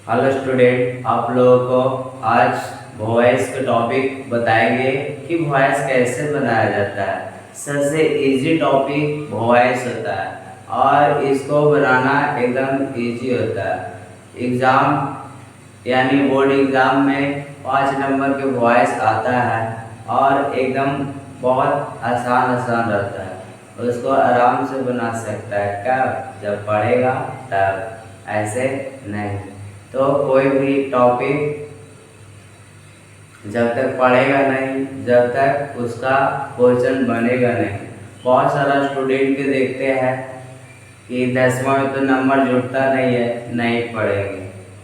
Hello student, आप लोगों को आज वॉइस का टॉपिक बताएंगे कि वॉइस कैसे बनाया जाता है। सबसे इजी टॉपिक वॉइस होता है और इसको बनाना एकदम इजी होता है। एग्ज़ाम यानी बोर्ड एग्ज़ाम में 5 नंबर के वॉइस आता है और एकदम बहुत आसान आसान रहता है। उसको आराम से बना सकता है, कब जब पढ़ेगा तब, ऐसे नहीं। तो कोई भी टॉपिक जब तक पढ़ेगा नहीं, जब तक उसका क्वेश्चन बनेगा नहीं। बहुत सारा स्टूडेंट के देखते हैं कि 10वां में तो नंबर जुड़ता नहीं है, नहीं पढ़ेंगे।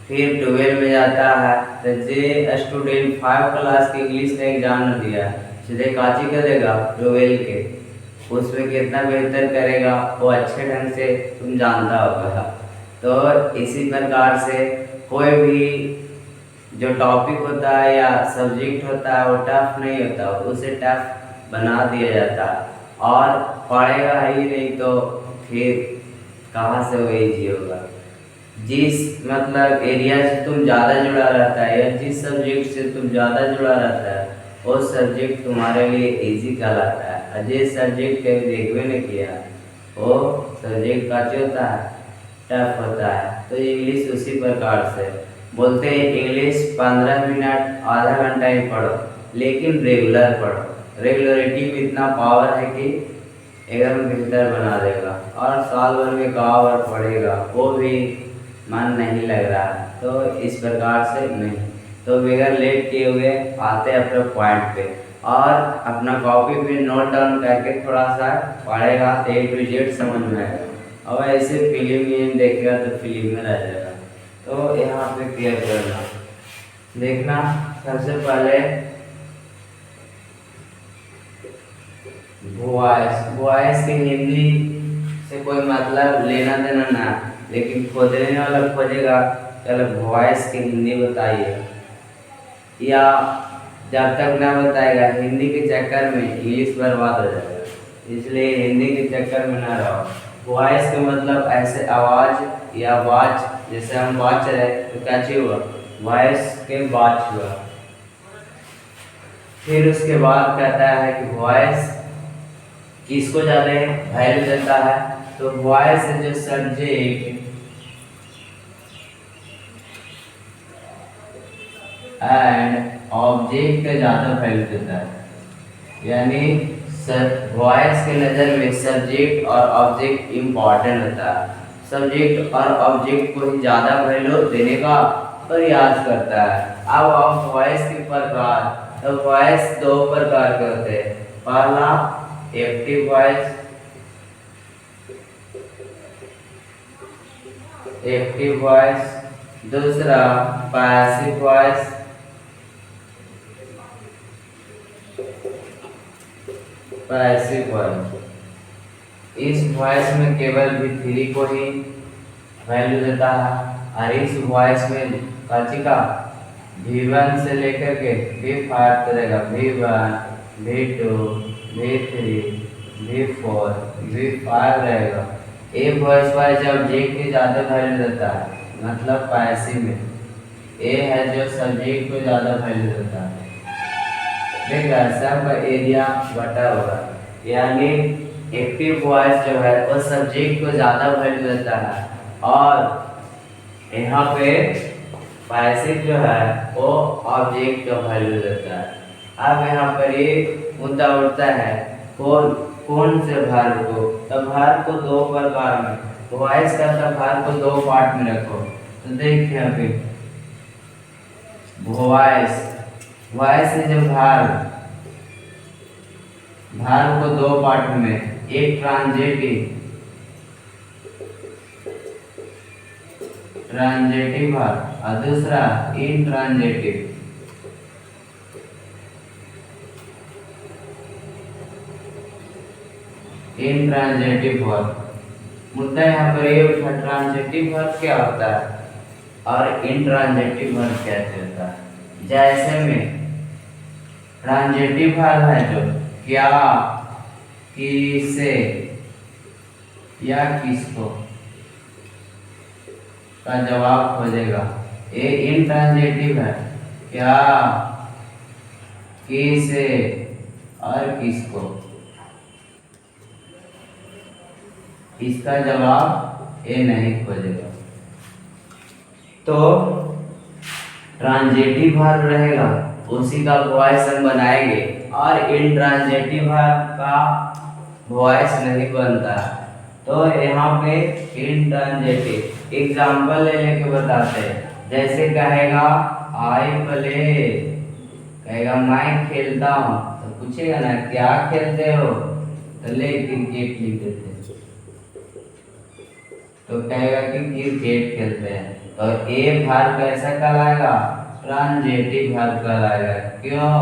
फिर 12 में जाता है तो जे स्टूडेंट 5 क्लास के इंग्लिश का एग्जाम दिया, सीधे काची करेगा 12 के, उसमें कितना बेहतर करेगा वो अच्छे ढंग से तुम जानता होगा। तो इसी प्रकार से कोई भी जो टॉपिक होता है या सब्जेक्ट होता है वो टफ नहीं होता, उसे टफ बना दिया जाता है। और पढ़ेगा ही नहीं तो फिर कहाँ से वो इजी होगा। जिस मतलब एरिया से तुम ज़्यादा जुड़ा रहता है या जिस सब्जेक्ट से तुम ज़्यादा जुड़ा रहता है वो सब्जेक्ट तुम्हारे लिए इजी कहलाता है। और जिस सब्जेक्ट के देखबे नहीं किया वो सब्जेक्ट का होता है, टफ होता है। तो इंग्लिश उसी प्रकार से बोलते हैं, इंग्लिश 15 मिनट आधा घंटा ही पढ़ो, लेकिन रेगुलर पढ़ो। रेगुलरिटी में इतना पावर है कि एकदम बेहतर बना देगा। और साल भर में कहाँ बार पढ़ेगा वो भी मन नहीं लग रहा है, तो इस प्रकार से नहीं। तो बगैर लेट किए हुए आते हैं अपने पॉइंट पे और अपना कॉपी पे नोट डाउन करके थोड़ा सा पढ़ेगा तो A to Z समझ में आएगा। और ऐसे फिल्म देखेगा तो फिल्म में रह जाएगा। तो यहाँ पे क्लियर करना, देखना। सबसे पहले वॉइस की हिंदी से कोई मतलब लेना देना ना, लेकिन खोजने वाला खोजेगा चलो वॉइस की हिंदी बताइए, या जब तक ना बताएगा हिंदी के चक्कर में इंग्लिश बर्बाद हो जाएगा। इसलिए हिंदी के चक्कर में ना रहो। वॉइस का मतलब ऐसे आवाज़ या वाच, जैसे हम वाच रहे तो क्या चीज हुआ, वॉइस के वाच हुआ। फिर उसके बाद कहता है कि वॉइस किसको ज़्यादा वैल्यू देता है, तो वॉइस है जो सब्जेक्ट एंड ऑब्जेक्ट का ज़्यादा वैल्यू देता है। यानी वॉइस के नज़र में सब्जेक्ट और ऑब्जेक्ट इम्पॉर्टेंट होता है। सब्जेक्ट और ऑब्जेक्ट को ही ज़्यादा वैल्यू देने का प्रयास करता है। अब आप वॉइस के प्रकार, तो वॉइस 2 प्रकार के होते हैं। पहला एक्टिव वॉइस, दूसरा पैसिव वॉइस, इस वॉइस में केवल V3 को ही वैल्यू देता है। और इस वॉइस में काची का V1 से लेकर के V5 तक रहेगा। V1, V2, V3, V4, V5 रहेगा। ए वॉइस वाइज ऑब्जेक्ट के ज़्यादा वैल्यू देता है, मतलब पैसिव में ए है जो सब्जेक्ट को ज़्यादा वैल्यू देता है। देखा सबका एरिया बटा होगा, यानी एक्टिव वॉइस जो है वो सब्जेक्ट को ज़्यादा वैल्यू देता है और यहाँ पे पैसिव जो है वो ऑब्जेक्ट को वैल्यू देता है। अब यहाँ पर ये मुद्दा उठता है कौन से भार को, तो भार को 2 प्रकार में, वॉइस का भार को 2 पार्ट में रखो। तो देखिए अभी वॉइस है जो भार को 2 पार्ट में, एक ट्रांजेटिव भार और दूसरा इंट्रांजेटिव। वर्ब मुद्दा यहाँ पर ये उठा, ट्रांजेटिव वर्ब क्या होता है और इंट्रांजेटिव वर्ब क्या होता है। जैसे में ट्रांजेटिव वर्ब है जो क्या, किसे या किसको का जवाब खोजेगा, ये इंट्रांजिटिव है। क्या, किसे और किसको? इसका जवाब ये नहीं खोजेगा। तो ट्रांजिटिव वर्ब रहेगा उसी का वॉइस हम बनाएंगे, और इंट्रांजिटिव वर्ब का वॉइस नहीं बनता। तो यहाँ पे इंट्रांजिटिव एग्जाम्पल ले लेके बताते हैं। जैसे कहेगा आई प्ले, कहेगा मैं खेलता हूँ, तो पूछेगा ना क्या खेलते हो, तो ले क्रिकेट लिख देते हैं, तो कहेगा कि क्रिकेट खेलते हैं। तो ए वर्ब कैसा कहलाएगा? ट्रांजिटिव वर्ब कहलाएगा। क्यों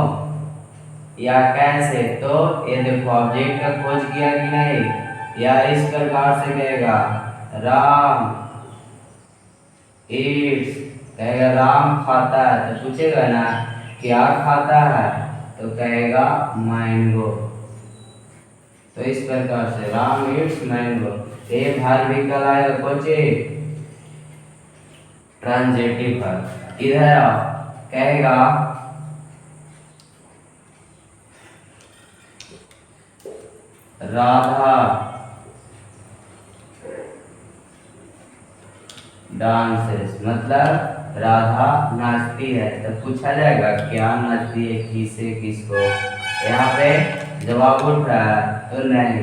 या कैसे? तो ये देखो ऑब्जेक्ट का खोज किया कि नहीं, या इस प्रकार से कहेगा राम ईट्स, कहेगा राम खाता है, तो पूछेगा ना क्या खाता है, तो कहेगा मैंगो। तो इस प्रकार से राम ईट्स मैंगो, ये वर्ब भी कहलाएगा कोचे ट्रांजिटिव वर्ब। इधर आओ, कहेगा राधा डांसेस, मतलब राधा नाचती है, तो पूछा जाएगा क्या नाचती है, किसे किसको। यहाँ पे जवाब उठ रहा है तो नहीं,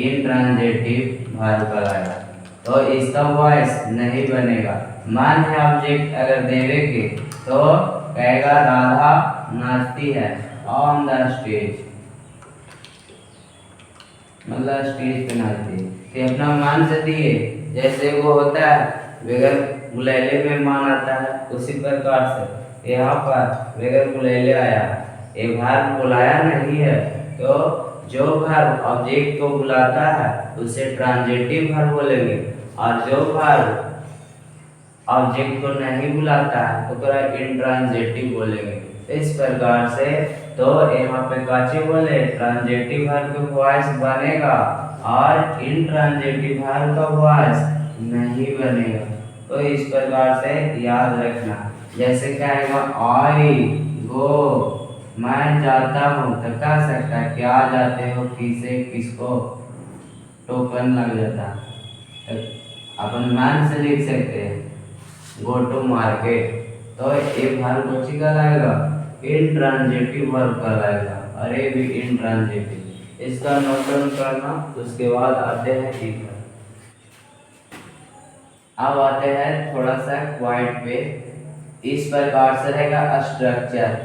इंट्रांजिटिव वर्ब कहलाएगा। तो इसका वॉइस नहीं बनेगा। मान है ऑब्जेक्ट अगर देवे के, तो कहेगा राधा नाचती है ऑन द स्टेज, मतलब स्टेज पे नाचती है। तो अपना मान से दिए, जैसे वो होता है बगैर बुलैले में मान आता है, उसी प्रकार से यहाँ पर बगैर बुलैले आया, ये वर्ब बुलाया नहीं है, तो जो वर्ब ऑब्जेक्ट को बुलाता है उसे ट्रांजिटिव वर्ब बोलेंगे, और जो वर्ब ऑब्जेक्ट को नहीं बुलाता है तो पूरा इंट्रांजिटिव बोलेंगे। इस प्रकार से तो यहाँ पे काचे बोले ट्रांजिटिव वर्ब का वॉइस बनेगा और इंट्रांजिटिव वर्ब का वॉइस नहीं बनेगा। तो इस प्रकार से याद रखना। जैसे कहेगा आई गो, मैं जाता हूँ, तो कह सकता है क्या जाते हो, किसे किसको, टोकन लग जाता है, अपन मान से लिख सकते हैं गो टू मार्केट। तो ये वर्ब कौन कहलाएगा? इंट्रांजिटिव वर्ब कहलाएगा, और ये भी इंट्रांजिटिव। इसका नोट डाउन करना, उसके बाद आते हैं ठीक है। अब आते हैं थोड़ा सा क्वाइट पे। इस प्रकार से रहेगा स्ट्रक्चर।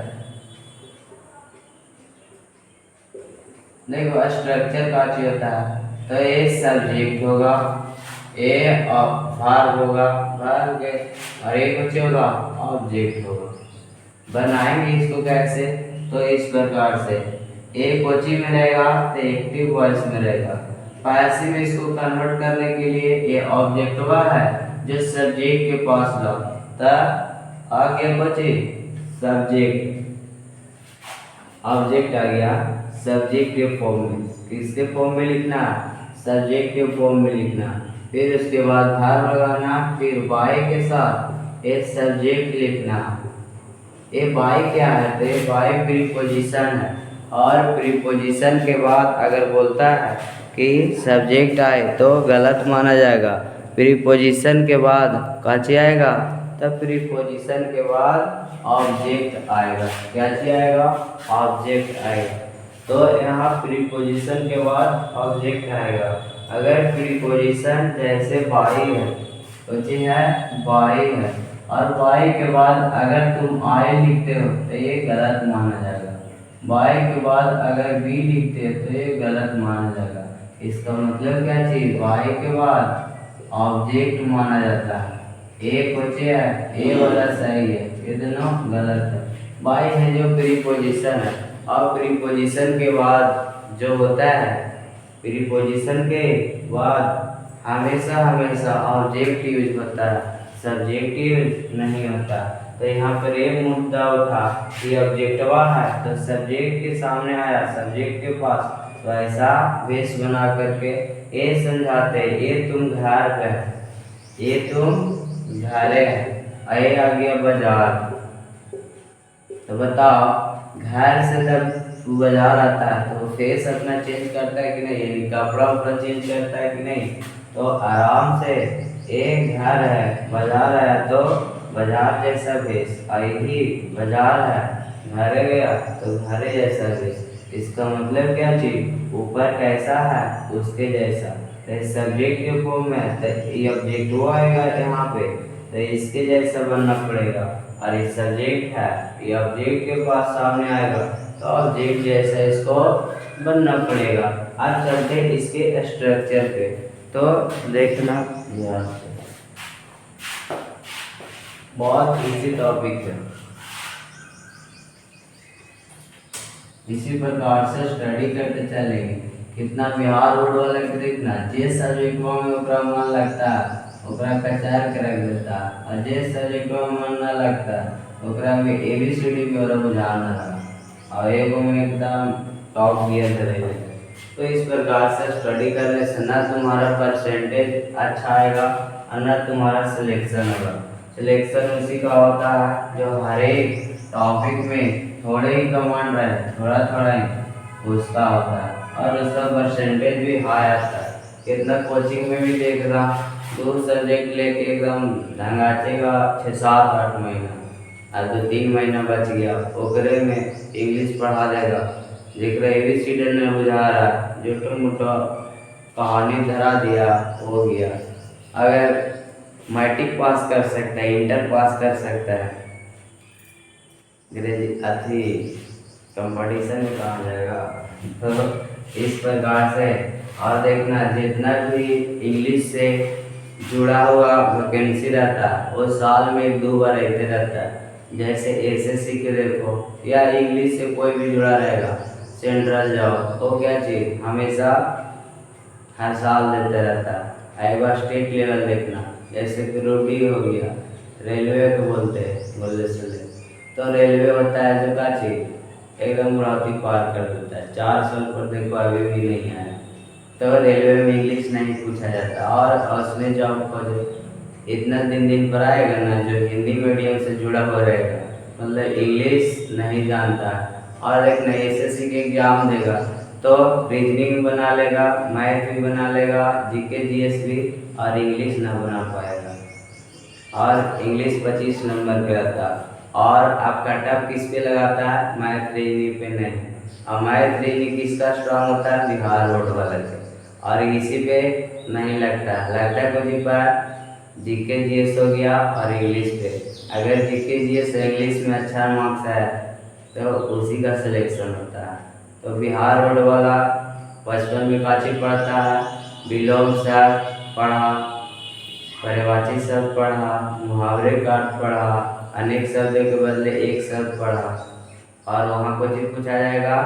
देखो स्ट्रक्चर का चीज होता है, तो ये सब्जेक्ट होगा, ये वर्ब होगा, वर्ब के, और ये कुछ होगा ऑब्जेक्ट होगा। बनाएंगे इसको कैसे? तो इस प्रकार से एक कोची में रहेगा तो एक्टिव वॉइस में रहेगा। पैसिव में इसको कन्वर्ट करने के लिए ये ऑब्जेक्ट हुआ है जो सब्जेक्ट के पास लो, तब आगे बचे सब्जेक्ट, ऑब्जेक्ट आ गया सब्जेक्ट के फॉर्म में। किसके फॉर्म में लिखना? सब्जेक्ट के फॉर्म में लिखना। फिर उसके बाद वर्ब लगाना, फिर बाय के साथ एक सब्जेक्ट लिखना। ये बाय क्या है? तो ये बाय प्रीपोजिशन है, और प्रीपोजिशन के बाद अगर बोलता है कि सब्जेक्ट आए तो गलत माना जाएगा। प्रीपोजिशन के बाद काची आएगा? तब प्रीपोजिशन के बाद ऑब्जेक्ट आएगा। क्या आएगा? ऑब्जेक्ट आएगा। तो यहाँ प्रीपोजिशन के बाद ऑब्जेक्ट आएगा। अगर प्रीपोजिशन जैसे बाई है, तो चीज है बाई है, और बाई के बाद अगर तुम आई लिखते हो तो ये गलत माना जाएगा। बाई के बाद अगर बी लिखते हो तो ये गलत माना जाएगा। इसका मतलब क्या चीज? बाई के बाद ऑब्जेक्ट माना जाता है। ए कोचे है, ए वाला सही है, ये दोनों गलत है। बाई है जो प्रीपोजिशन है, और प्रीपोजिशन के बाद जो होता है, प्रीपोजिशन के बाद हमेशा हमेशा ऑब्जेक्ट यूज होता है, सब्जेक्ट यूज नहीं होता। तो यहाँ पर एक मुद्दा उठा कि ऑब्जेक्टवा है तो सब्जेक्ट के सामने आया, सब्जेक्ट के पास, तो ऐसा वेश बना करके ये समझाते ये तुम घर पे, ये तुम घरे है, ए आ गया बाजार। तो बताओ घर से जब बाजार आता है तो फेस अपना चेंज करता है कि नहीं, यानी कपड़ा उपड़ा चेंज करता है कि नहीं। तो आराम से एक घर है बाजार है तो बाजार जैसा फेस, आई बाजार है घरे गया तो घरे जैसा फेस। इसका मतलब क्या चीज, ऊपर कैसा है उसके जैसा। तो सब्जेक्ट के फॉर्म में तो ये ऑब्जेक्ट वो आएगा यहाँ पे, तो इसके जैसा बनना पड़ेगा। और ये सब्जेक्ट है, ये ऑब्जेक्ट के पास सामने आएगा तो ऑब्जेक्ट जैसा इसको बनना पड़ेगा। अब चलते इसके स्ट्रक्चर पे, तो देखना ध्यान से, बहुत इजी टॉपिक है। इसी प्रकार से स्टडी करते चलेंगे। कितना बिहार रोड वाला के देखना, जे सब्जेक्टवा में ओकरा मन लगता है ओकरा कचार के रख देता, और जे सब्जेक्टवा में मन ना लगता ओकरा में ABCD भी और बुझाना रहा, और एगो में एकदम टॉप गियर करेगा। तो इस प्रकार से स्टडी करने से ना तुम्हारा परसेंटेज अच्छा आएगा और ना तुम्हारा सिलेक्शन होगा। सिलेक्शन उसी का होता है जो हर एक टॉपिक में थोड़े ही कमांड रहे, थोड़ा थोड़ा ही उसका होता है, और उसका परसेंटेज भी हाई आता है। कितना कोचिंग में भी देख रहा, 2 सब्जेक्ट लेके एकदम ढंगाचेगा 6-7-8 महीना, और 2-3 महीना बच गया ओकरे में इंग्लिश पढ़ा देगा। जेकरा ABCD नहीं बुझा रहा, जोटो मोटो कहानी धरा दिया हो गया। अगर मैट्रिक पास कर सकता है, इंटर पास कर सकता है, अथी कंपटीशन में कहा जाएगा। तो इस प्रकार से, और देखना जितना भी इंग्लिश से जुड़ा हुआ वैकेंसी रहता है वो साल में 1-2 बार रहते रहता है। जैसे SSC के देखो, या इंग्लिश से कोई भी जुड़ा रहेगा, सेंट्रल जॉब तो क्या चीज़ हमेशा हर साल देते रहता है। एक बार स्टेट लेवल देखना, जैसे कि रोडी हो गया, रेलवे को बोलते हैं बोलने से, तो रेलवे होता है जो का चीज एकदम बुढ़ाती पार कर देता है, 4 साल पर देखो अभी भी नहीं आया। तो रेलवे में इंग्लिश नहीं पूछा जाता, और उसमें जॉब को जो इतना दिन पर आएगा ना, जो हिंदी मीडियम से जुड़ा हुआ रहेगा, मतलब इंग्लिश नहीं जानता, और एक नई SSC के एग्जाम देगा तो रीजनिंग बना लेगा, मैथ भी बना लेगा, GK GS भी, और इंग्लिश ना बना पाएगा। और इंग्लिश 25 नंबर पे आता है, और आप कटअप किस पे लगाता है, मैथ रीजनिंग पे नहीं। और मैथ रीजनिंग किसका स्ट्रांग होता है, बिहार रोड वाला के, और इसी पे नहीं लगता है कुछ पर GK GS हो गया और इंग्लिश पे। अगर GK GS इंग्लिश में अच्छा मार्क्स है तो उसी का सिलेक्शन होता है। तो बिहार रोड वाला बचपन में काची पढ़ता है, विलोम शब्द पढ़ा, पर्यायवाची शब्द पढ़ा, मुहावरे का अर्थ पढ़ा, अनेक शब्दों के बदले एक शब्द पढ़ा, और वहाँ कुछ पूछा जाएगा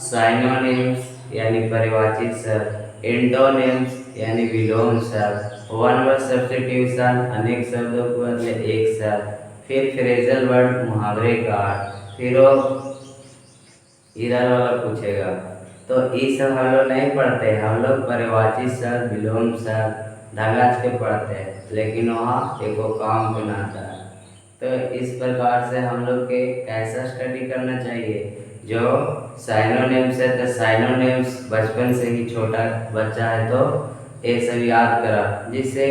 साइनोनिम्स यानी पर्यायवाची शब्द, एंटोनिम्स यानी विलोम शब्द, वन वर्ड सब्स्टिट्यूशन अनेक शब्दों के बदले एक शब्द, फिर फ्रेजल वर्ड मुहावरे का अर्थ, फिर वो इधर वाला पूछेगा। तो ये सब हम लोग नहीं पढ़ते, हम लोग पर्यायवाची शब्द विलोम शब्द ढंगाच के पढ़ते हैं, लेकिन वहाँ एको काम पे ना आता है। तो इस प्रकार से हम लोग के कैसा स्टडी करना चाहिए, जो साइनोनिम्स है तो साइनोनिम्स बचपन से ही छोटा बच्चा है तो ये सब याद करा जिससे,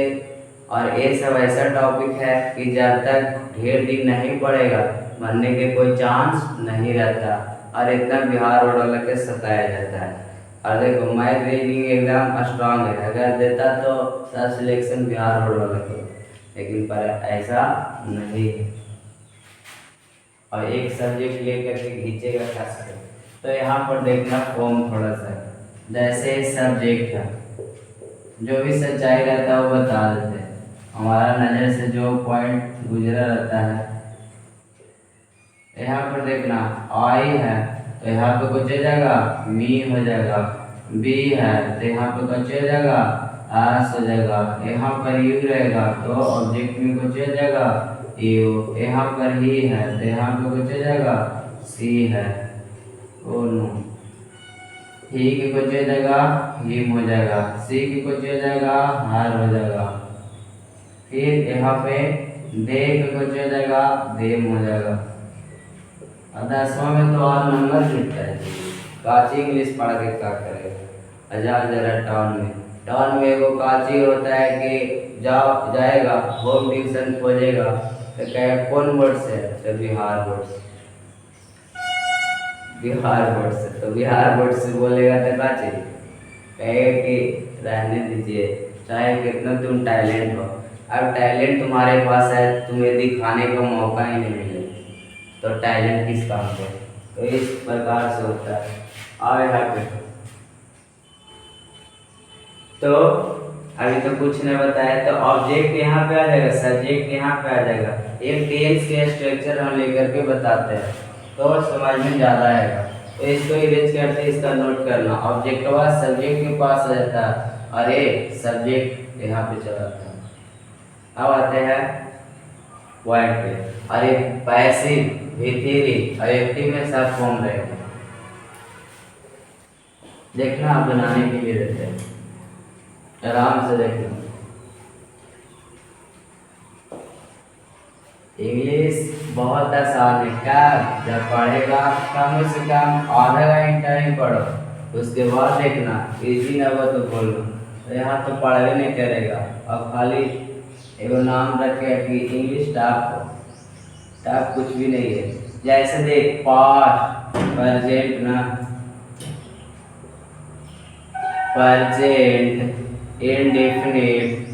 और ये सब ऐसा टॉपिक है कि जब तक ढेर दिन नहीं पड़ेगा बनने के कोई चांस नहीं रहता, और इतना बिहार रोड वाला के सताया जाता है। और देखो मैथ रीजनिंग एकदम स्ट्रांग है, अगर देता तो सब सिलेक्शन बिहार रोड वाला के, लेकिन पर ऐसा नहीं है। और एक सब्जेक्ट लेकर के खींचेगा खास कर, तो यहाँ पर देखना फॉर्म थोड़ा सा, जैसे सब्जेक्ट है जो भी सच्चाई रहता है वो बता देते हैं, हमारा नज़र से जो पॉइंट गुजरा रहता है। यहाँ पर देखना आई है तो यहाँ पे कुछ हो जाएगा मी हो जाएगा, बी है तो यहाँ पे कुछ हो जाएगा आस हो जाएगा, यहाँ पर यू रहेगा तो ऑब्जेक्ट में कुछ हो जाएगा यू, यहाँ पर ही है तो यहाँ पे कुछ हो जाएगा सी है, ओ नो, ही की कुछ हो जाएगा हिम हो जाएगा, सी की कुछ हो जाएगा हार हो जाएगा, फिर यहाँ पे दे का कुछ हो जाएगा, देम हो जाएगा। और 10वां में तो और नंबर मिलता है। काची इंग्लिश पढ़ के क्या करेगा। आजाद जरा टाउन में वो काची होता है कि जाएगा होम ट्यूशन खोजेगा तो कहे कौन बोर्ड से है, तो बिहार बोर्ड से। बिहार बोर्ड से तो बिहार बोर्ड से बोलेगा तो क्या चाहिए, कहेगा कि रहने दीजिए, चाहे कितना तुम टैलेंट हो। अब टैलेंट तुम्हारे पास है, तुम्हें दिखाने का मौका ही नहीं मिले तो टैलेंट किस काम का। तो इस प्रकार से होता है। और यहाँ पे तो अभी तो कुछ नहीं बताया, तो ऑब्जेक्ट यहाँ पे आ जाएगा, सब्जेक्ट यहाँ पे आ जाएगा। एक टेंस के स्ट्रक्चर हम लेकर के बताते हैं तो समझ में ज़्यादा आएगा। तो इसको इरेज करते इसका नोट करना। ऑब्जेक्ट के बाद सब्जेक्ट के पास आ जाता है और ये सब्जेक्ट यहाँ पे चला जाता है। अब आते हैं पॉइंट पे। और ये पैसिव विथेरी और एक्टिव में सब फॉर्म रहेगा। देखना आप बनाने के लिए रहते हैं, आराम से देखना। इंग्लिश बहुत आसान है। क्या जब पढ़ेगा कम से कम आधा घंटा ही पढ़ो, उसके बाद देखना इजी ना हो तो बोलो। तो यहाँ तो पढ़वे नहीं करेगा और खाली एगो नाम रखे कि इंग्लिश टॉप कुछ भी नहीं है। जैसे देख पास्ट प्रेजेंट ना, प्रेजेंट इंडेफिनिट,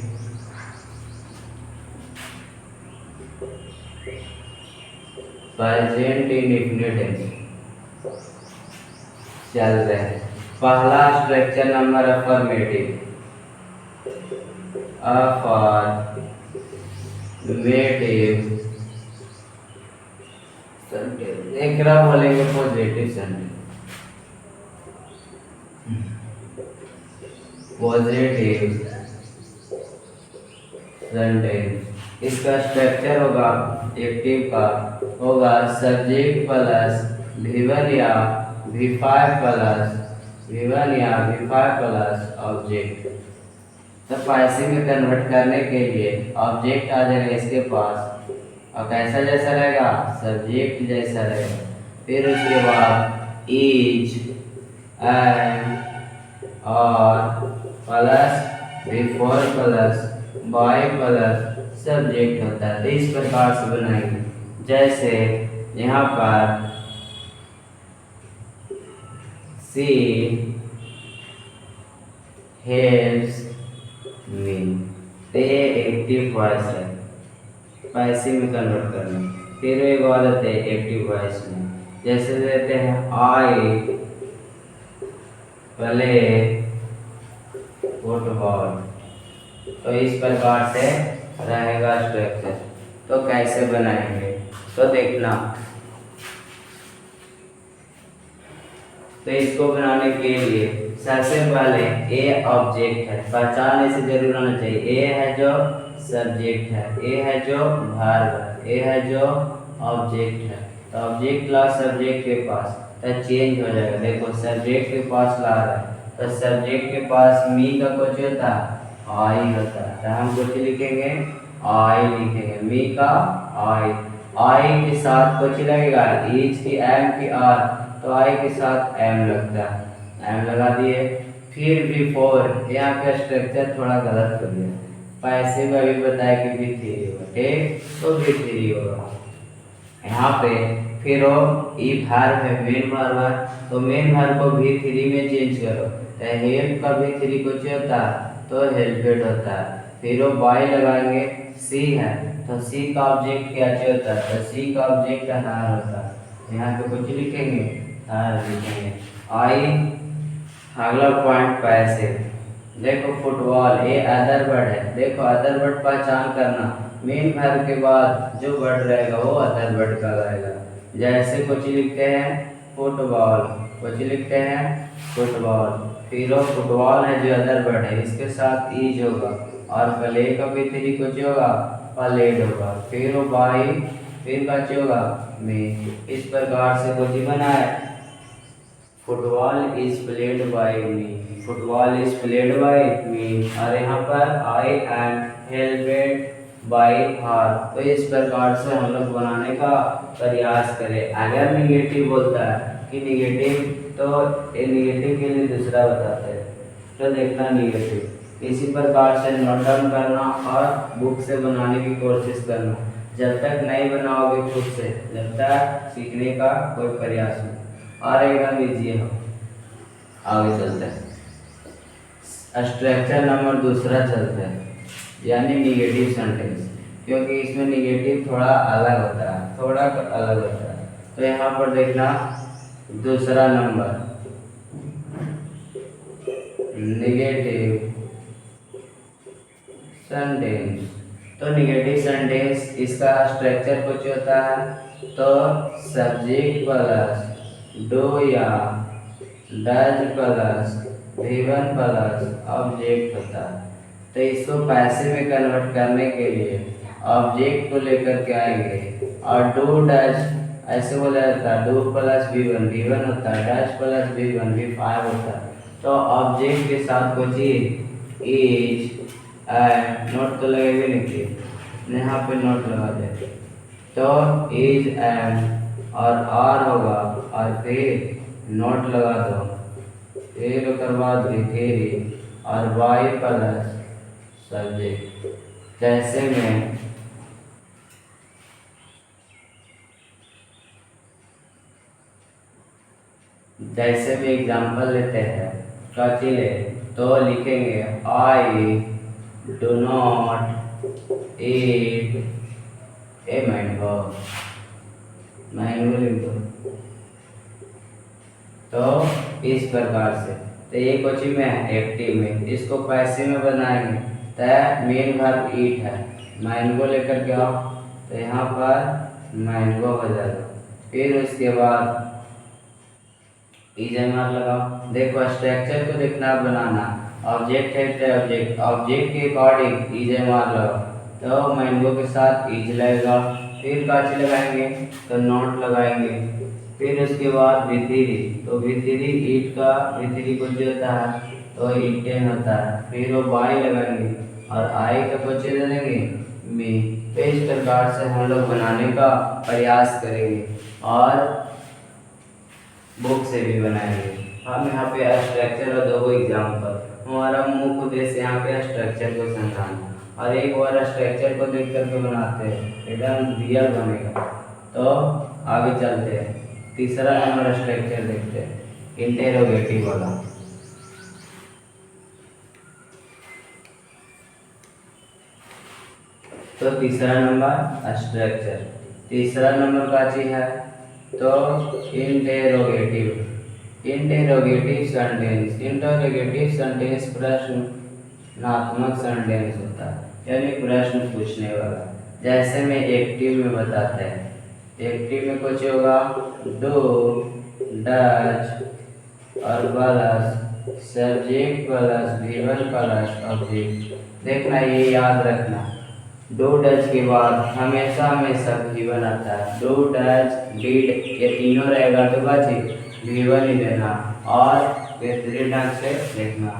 प्रेजेंट इंडेफिनिट चल रहे हैं। पहला स्ट्रक्चर नंबर अफर्मेटिव, एक बोलेंगे पॉजिटिव सेंटेंस, पॉजिटिव सेंटेंस। इसका स्ट्रक्चर होगा एक्टिव का होगा सब्जेक्ट प्लस V1 या V5 प्लस ऑब्जेक्ट। तो पैसिव में कन्वर्ट करने के लिए ऑब्जेक्ट आ जाएगा इसके पास और कैसा जैसा रहेगा, सब्जेक्ट जैसा रहेगा। फिर उसके बाद इज एंड और plus before plus by plus subject होता है। तो इस प्रकार से बनाएंगे। जैसे यहाँ पर सी हेल्प्स मी, ते एक्टिव वॉइस है, पैसिव में कन्वर्ट करना। फिर एक और आते हैं एक्टिव वॉइस में, जैसे देते हैं आई प्ले फुटबॉल। तो इस प्रकार से रहेगा स्ट्रक्चर। तो कैसे बनाएंगे तो देखना। तो इसको बनाने के लिए सबसे पहले ए ऑब्जेक्ट है, पहचान इसे जरूर आना चाहिए। ए है जो सब्जेक्ट है, ए है जो वर्ब है, ए है जो ऑब्जेक्ट है। तो ऑब्जेक्ट ला सब्जेक्ट के पास, तो चेंज हो जाएगा। देखो सब्जेक्ट के पास ला रहा है तो सब्जेक्ट के पास मी का कुछ होता है, आई होता है। तो हम कुछ लिखेंगे आई लिखेंगे, मी का आई। आई के साथ कुछ लगेगा, इज की एम की आर, तो आई के साथ एम लगता है, एम लगा दिए। फिर बिफोर, यहाँ का स्ट्रक्चर थोड़ा गलत हो गया, पैसे में भी बताया कि भी3 होगा, ठीक, तो भी3 होगा यहाँ पे। फिर वो ई वर्ब है, मेन वर्ब है, तो मेन वर्ब को भी3 में चेंज करो। तो हेल्प का भी3 कुछ होता है तो हेल्पेड होता है। फिर वो बाय लगाएंगे, सी है तो सी का ऑब्जेक्ट क्या होता है, तो सी का ऑब्जेक्ट हार होता है। यहाँ पे कुछ लिखेंगे, हार लिखेंगे। आई अगला पॉइंट पैसे। देखो फुटबॉल, ये अदर वर्ड है। देखो अदर वर्ड पहचान करना, मेन वर्ब के बाद जो वर्ड रहेगा वो अदर वर्ड का रहेगा। जैसे कुछ लिखते हैं फुटबॉल, कुछ लिखते हैं फुटबॉल, फिर वो फुटबॉल है जो अदर वर्ड है, इसके साथ ईज होगा और प्ले का भी 3 कुछ होगा, प्लेड होगा। फिर वो बाई, फिर का होगा में। इस प्रकार से कुछ बना है, football is played by me, football is played by me. और यहाँ पर आई एम हेल्पेड बाई हार। तो इस प्रकार से हम लोग बनाने का प्रयास करें। अगर निगेटिव बोलता है कि निगेटिव, तो ये निगेटिव के लिए दूसरा बताते हैं, तो देखना निगेटिव। इसी प्रकार से नोट डाउन करना और बुक से बनाने की कोशिश करना। जब तक नहीं बनाओगे खुद से, जब तक सीखने का कोई प्रयास नहीं। और एकदम लीजिए हम आगे चलते हैं, स्ट्रक्चर नंबर दूसरा चलते हैं, यानी निगेटिव सेंटेंस। क्योंकि इसमें निगेटिव थोड़ा अलग होता है, थोड़ा अलग होता है। तो यहाँ पर देखना दूसरा नंबर निगेटिव सेंटेंस। तो निगेटिव सेंटेंस इसका स्ट्रक्चर कुछ होता है, तो सब्जेक्ट प्लस डू या does plus V1 plus object होता है। तो इसको पैसे में कन्वर्ट करने के लिए ऑब्जेक्ट को लेकर के आएंगे, और डू डज ऐसे बोला जाता है, डू प्लस V1 V1 होता है, डज प्लस V1 V5 होता है। तो ऑब्जेक्ट के साथ कुछ इज नोट तो लगेगा नहीं, यहाँ पे नोट लगा दे, तो इज एंड और आर होगा, और फिर नोट लगा दो, फिर उसके बाद थेरी और वाई प्लस सब्जेक्ट। जैसे में एग्जाम्पल लेते हैं, ले तो लिखेंगे I do not eat a mango, mango लिख दो। तो इस प्रकार से, तो ये कोचिंग में है एक्टिव में, इसको पैसे में बनाएंगे। तो मेन वर्ब ईट है, मैंगो लेकर के आओ, तो यहाँ पर मैंगो हो जाएगा। फिर उसके बाद इजमार लगाओ। देखो स्ट्रक्चर को देखना बनाना, ऑब्जेक्ट है तो ऑब्जेक्ट, ऑब्जेक्ट के अकॉर्डिंग इजमार लगाओ, तो मैंगो के साथ इज लगेगा। फिर काची लगाएंगे, तो नोट लगाएंगे। फिर उसके बाद विथिरी, तो विथिरी ईट का विथिरी कुछ होता है, तो ईटेन होता है। फिर वो बाई लगाएंगे और आई का कुछ दे देंगे मी। तो इस प्रकार से हम लोग बनाने का प्रयास करेंगे और बुक से भी बनाएंगे। हम यहाँ पे स्ट्रक्चर और दो एग्जाम्पल, हमारा मुख्य उद्देश्य यहाँ पे स्ट्रक्चर को समझाना, और एक बार स्ट्रक्चर को देख करके बनाते हैं, एकदम रियल बनेगा। तो आगे चलते हैं, तीसरा नंबर स्ट्रक्चर देखते हैं, इंटेरोगेटिव वाला। तो तीसरा नंबर स्ट्रक्चर, तीसरा नंबर का चीज है, तो interrogative. Interrogative sentence, interrogative sentence प्रश्नात्मक सेंटेंस होता है, यानी प्रश्न पूछने वाला। जैसे में एक्टिव में बताते हैं, एक्टिव में कुछ होगा डू डज और plus subject plus V1 plus object. देखना ये याद रखना, डू डज के बाद हमेशा V1 आता है। डू डज डिड ये तीनों रहेगा, तो बाजी V1 ही देना और बेहतरीन ढंग से लिखना।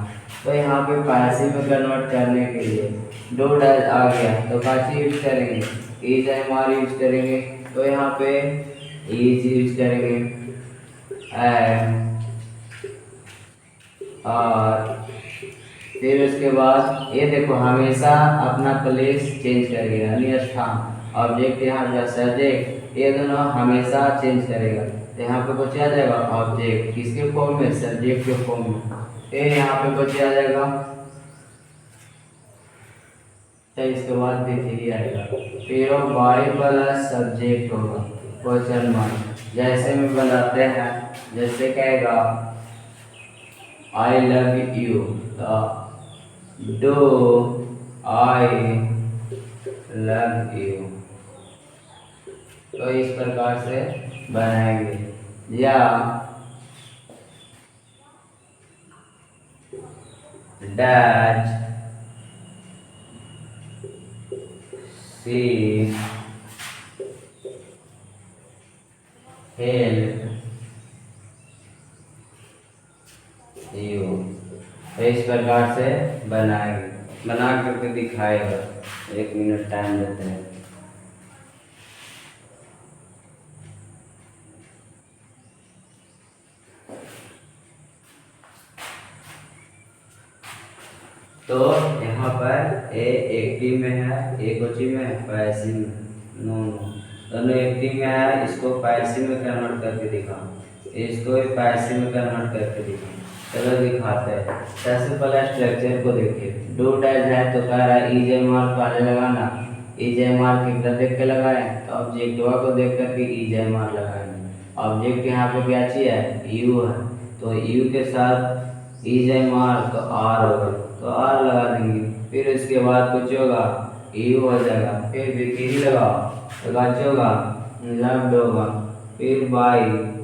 तो यहाँ पे पैसिव में कन्वर्ट करने के लिए डू डज आ गया, तो बाजी यूज करेंगे, इज हमारी यूज करेंगे। तो यहाँ पे इज यूज करेंगे एंड और फिर उसके बाद ये देखो हमेशा अपना प्लेस चेंज करेगा, यानी स्थान। ऑब्जेक्ट यहाँ जो सब्जेक्ट, ये दोनों हमेशा चेंज करेगा। तो यहाँ पे कुछ आ जाएगा ऑब्जेक्ट किसके फॉर्म में, सब्जेक्ट के फॉर्म में। फिर यहाँ पे कुछ आ जाएगा, तो इसके बाद भी आएगा, फिर वो बाई प्लस सब्जेक्ट होगा क्वेश्चन मार्क। जैसे में बनाते हैं, जैसे कहेगा I love you, do I love you. तो इस प्रकार से बनाएंगे। या डैज सी हेल्प यू, तो इस प्रकार से बनाएंगे। बना करके दिखाएगा। 1 मिनट टाइम देते हैं। तो यहाँ पर ए एक्टिव में है, ए कोची में पैसिव में, नो दोनों एक्टिव में है। इसको पैसिव में कन्वर्ट करके दिखाओ, इसको भी पैसिव में कन्वर्ट करके दिखाओ। चलो दिखाते हैं। सबसे पहले स्ट्रक्चर को देखिए। डू डैश है तो कह रहा है ईजे मार्क पहले लगाना। ईजे मार्क कितना देख के लगाए, तो ऑब्जेक्टिवा को देख करके ईजे मार्क लगाएंगे। ऑब्जेक्ट यहाँ पे क्या चाहिए है, यू है, तो यू के साथ ईजे मार्क तो आर होगा, तो आर लगा देंगे। फिर उसके बाद कुछ होगा, यू हो जाएगा, फिर विकिरी लगाओ तो कुछ होगा, लव्ड होगा, फिर बाई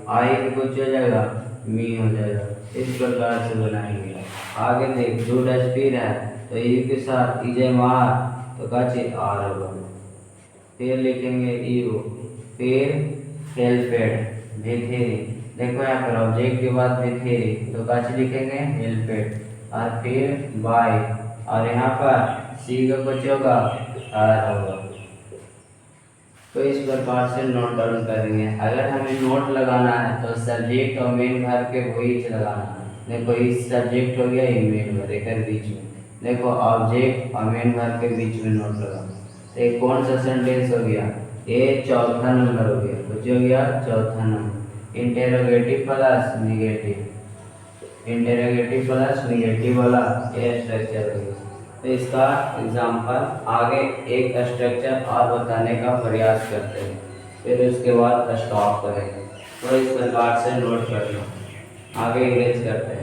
आई के कुछ हो जाएगा, मी हो जाएगा। इस प्रकार से बनाएंगे। आगे देख डू डैश फिर है तो यू के साथ ईजे मार तो कचे आर होगा, फिर लिखेंगे यू, फिर हेल्पेड भिथेरी। देखो यहाँ पर ऑब्जेक्ट के बाद भिथेरी तो कचे लिखेंगे हेल्पेड, और फिर बाय, और यहाँ पर सी का कुछ होगा, आर होगा। तो इस प्रकार से नोट डाउन करेंगे। अगर हमें नोट लगाना है तो सब्जेक्ट और मेन भर के वही लगाना है। देखो इस सब्जेक्ट हो गया, ये मेन भर एक बीच में। देखो ऑब्जेक्ट और मेन भर के बीच में नोट लगा। तो ये कौन सा सेंटेंस हो गया, ये चौथा नंबर हो गया। कुछ हो गया चौथा number. Interrogative plus negative, interrogative plus negative वाला ये स्ट्रक्चर हो गया। तो इसका एग्जाम्पल आगे एक स्ट्रक्चर और बताने का प्रयास करते हैं, फिर उसके बाद स्टॉप करेंगे। तो इस प्रकार से नोट कर लो, आगे इंगेज करते हैं।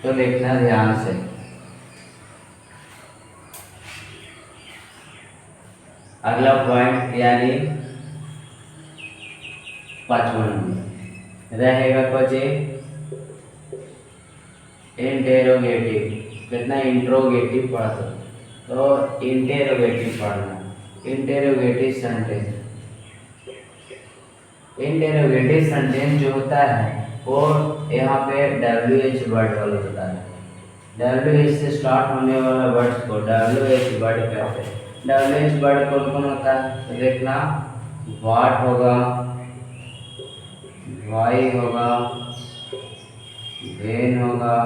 तो देखना ध्यान से। अगला पॉइंट यानी 5वां नंबर रहेगा कुछ इंटेरोगेटिव। कितना इंट्रोगेटिव पढ़ा, तो इंटेरोगेटिव पढ़ना। इंटेरोगेटिव सेंटेंस, इंटेरोगेटिव सेंटेंस जो होता है वो यहाँ पे WH वर्ड वाला होता है। WH से स्टार्ट होने वाला वर्ड्स को WH वर्ड कहते हैं। WH वर्ड कौन कौन होता है, तो देखना वाट होगा, वाई होगा, वेन होगा,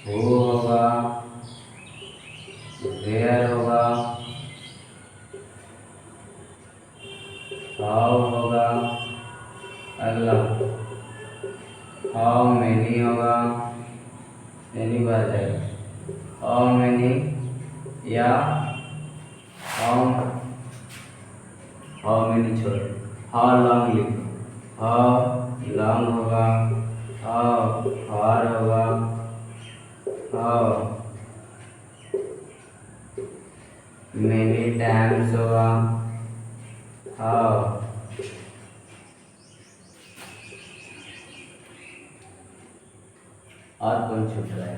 हु होगा, वेयर होगा, हाउ होगा, अगला हाउ मेनी होगा, मेनी बार जाएगा, हाउ मेनी या हाउ मेनी छोड़, हाउ लॉन्ग लिखो, हाउ लॉन्ग होगा, हाउ फार होगा, हाउ मेनी टाइम्स होगा, हाउ और कौन छूट रहा है,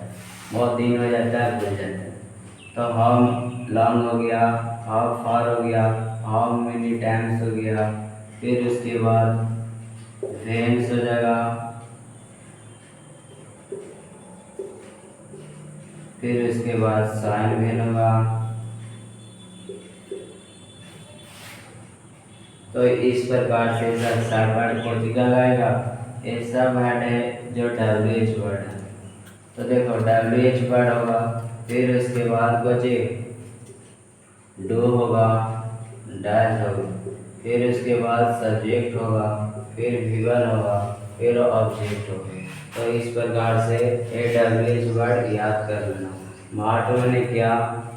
बहुत दिन हो जाता है भूल जाते हैं। तो हाउ लॉन्ग हो गया, हाउ फार हो गया, हाउ मेनी टाइम्स हो गया, फिर उसके बाद वेन्स हो जाएगा, फिर उसके बाद साइन वेन होगा। तो इस प्रकार से सब वर्ड को लगाएगा। ये सब वर्ड है जो WH वर्ड है। तो देखो WH वर्ड होगा, फिर उसके बाद बचे डू होगा, डैश होगा, फिर उसके बाद सब्जेक्ट होगा, फिर विवल होगा, फिर ऑब्जेक्ट होगा। तो इस प्रकार से WH वर्ड याद कर लेना। मार्ट मैंने क्या,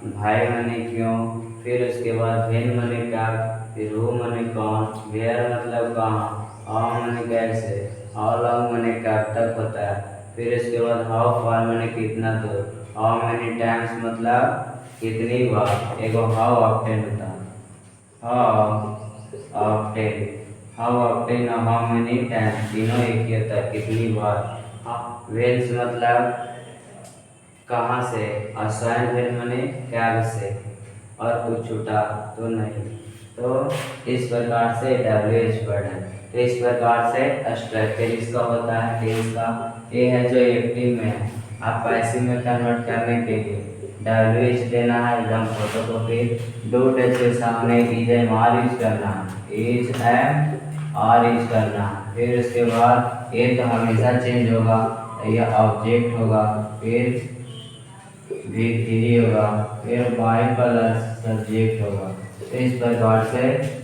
भाई मैंने क्यों, फिर उसके बाद वेन मैंने क्या, फिर हु मैंने कौन, वेयर मतलब कहाँ, हाउ मैंने कैसे, हाउ लॉन्ग मैंने कब तक होता है, फिर उसके बाद हाउ फार मैंने कितना दूर, हाउ मेनी टाइम्स मतलब कितनी बार, एगो हाउ ऑफ्टेन होता है, हाउ ऑफ्टेन, हाउ ऑफ्टेन और हाउ मेनी टाइम्स तीनों एक ही होता है, कितनी बार। वेन्स मतलब कहाँ से, और स्वयं वेन मैंने कैब से, और कुछ छूटा तो नहीं। तो इस प्रकार से WH वर्ड है। तो इस प्रकार से स्ट्रक्चर इसका होता है टेंस का। ये है जो एक्टिव में है, आप पैसिव में कन्वर्ट करने के लिए WH देना है, एकदम फोटोकॉपी। डू टच के सामने इज एम आर यूज करना, इज एम आर यूज करना। फिर उसके बाद ये तो हमेशा चेंज होगा, यह ऑब्जेक्ट होगा, फिर V3 होगा, फिर बाय प्लस सब्जेक्ट होगा। तो इस प्रकार से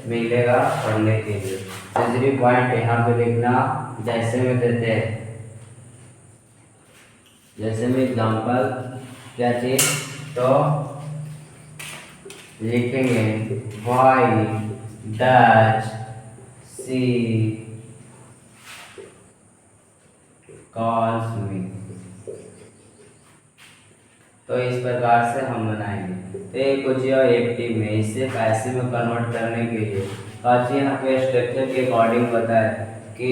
मिलेगा पढ़ने के लिए। तीसरी पॉइंट यहाँ पे लिखना, जैसे में देते हैं, जैसे में एग्जाम्पल क्या चीज, तो लिखेंगे why does she calls me. तो इस प्रकार से हम बनाएंगे। तो ये कुछ एक्टिव में, इससे पैसिव में कन्वर्ट करने के लिए काची यहाँ पे स्ट्रक्चर के अकॉर्डिंग बताया कि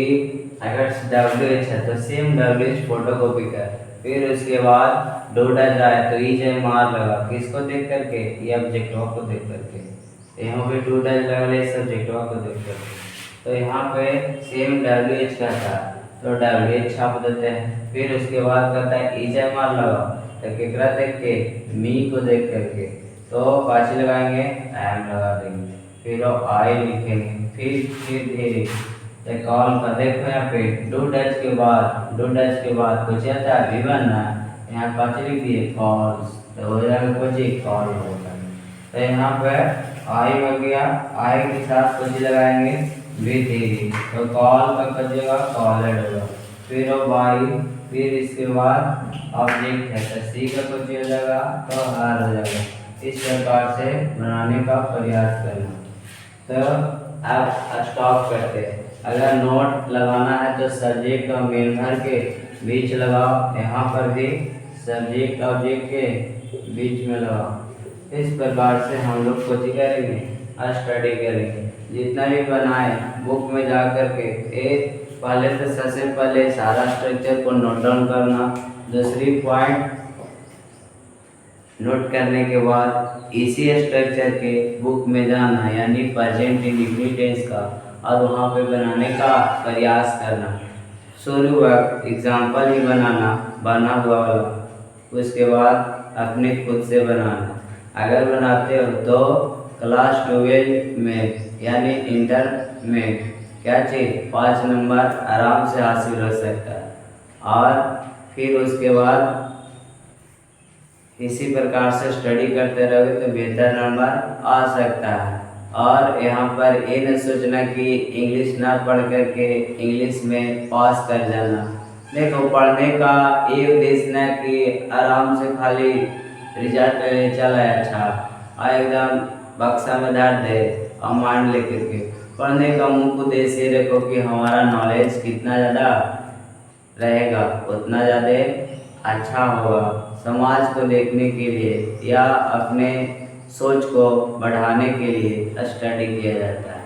अगर WH है तो सेम WH फोटोकॉपी कर, फिर उसके बाद डू डज आए तो इज एम आर लगा, किसको देख करके, ये ऑब्जेक्टिव को देख करके। यहाँ पे डू डज लगा इस ऑब्जेक्टिव को देख करके। तो यहाँ पे सेम WH का था तो WH छाप देते हैं, फिर उसके बाद कहता है इज एम आर लगा, तो केकरा देख के, मी को देख करके। तो काची लगाएंगे, एम लगा देंगे, फिर आई लिखेंगे, फिर धीरे कॉल का देखो यहाँ पे डू डच के बाद कुछ आता है V1 ना, यहाँ काची लिख दिए कॉल्स, तो हो जाएगा कुछ कॉल होगा। तो यहाँ पे आई हो गया, आई के साथ कुछ लगाएंगे V3, तो कॉल का कजेगा कॉलेड होगा, फिर बाई, फिर इसके बाद ऑब्जेक्ट है तो सी का कुछ हो जाएगा तो हार हो जाएगा। इस प्रकार से बनाने का प्रयास करना। तो अब स्टॉप करते हैं। अगर नोट लगाना है तो सब्जेक्ट और मेन वर्ब के बीच लगाओ, यहाँ पर भी सब्जेक्ट ऑब्जेक्ट के बीच में लगाओ। इस प्रकार से हम लोग कुछ करेंगे, स्टडी करेंगे। जितना भी बनाए बुक में जा कर के पहले तो सबसे पहले सारा स्ट्रक्चर को नोट डाउन करना। दूसरी पॉइंट नोट करने के बाद इसी स्ट्रक्चर के बुक में जाना, यानी प्रेजेंट इंडेफिनिट टेंस का, और वहाँ पे बनाने का प्रयास करना। शुरू वक्त एग्जाम्पल ही बनाना, बना हुआ वाला, उसके बाद अपने खुद से बनाना। अगर बनाते हो तो क्लास 12 में यानी इंटर में क्या चाहिए 5 नंबर आराम से हासिल हो सकता है, और फिर उसके बाद इसी प्रकार से स्टडी करते रहोगे तो बेहतर नंबर आ सकता है। और यहाँ पर ये न सोचना कि इंग्लिश ना पढ़ करके इंग्लिश में पास कर जाना। देखो पढ़ने का ये उद्देश्य ना कि आराम से खाली रिजल्ट चला है अच्छा और एकदम बक्सा में डाल दे और माइंड लेकर के। पढ़ने का मुख्य उद्देश्य ये रखो कि हमारा नॉलेज कितना ज़्यादा रहेगा उतना ज़्यादा अच्छा होगा, समाज को देखने के लिए या अपने सोच को बढ़ाने के लिए स्टडी किया जाता है।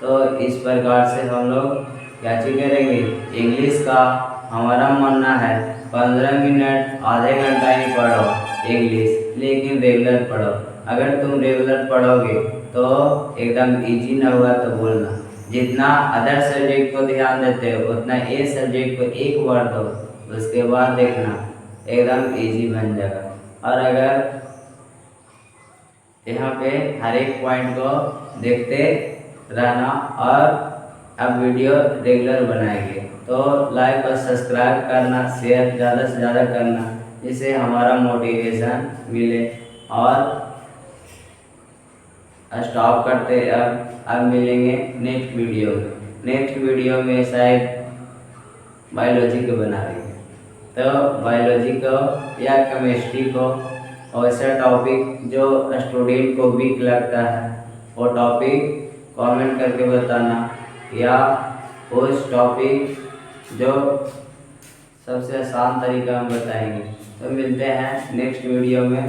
तो इस प्रकार से हम लोग क्या चीज़ करेंगे, इंग्लिश का हमारा मानना है 15 मिनट आधे घंटा ही पढ़ो इंग्लिश, लेकिन रेगुलर पढ़ो। अगर तुम रेगुलर पढ़ोगे तो एकदम इजी ना हुआ तो बोलना। जितना अदर सब्जेक्ट को ध्यान देते हो उतना ये सब्जेक्ट को एक बार दो, उसके बाद देखना एकदम इजी बन जाएगा। और अगर यहाँ पे हर एक पॉइंट को देखते रहना और अब वीडियो रेगुलर बनाएंगे तो लाइक और सब्सक्राइब करना, शेयर ज़्यादा से ज़्यादा करना, जिससे हमारा मोटिवेशन मिले। और स्टॉप करते अब मिलेंगे नेक्स्ट वीडियो में। नेक्स्ट वीडियो में शायद बायोलॉजी को बना लेंगे, तो बायोलॉजी को या केमिस्ट्री को ऐसा टॉपिक जो स्टूडेंट को वीक लगता है वो टॉपिक कमेंट करके बताना, या उस टॉपिक जो सबसे आसान तरीका हम बताएंगे। तो मिलते हैं नेक्स्ट वीडियो में।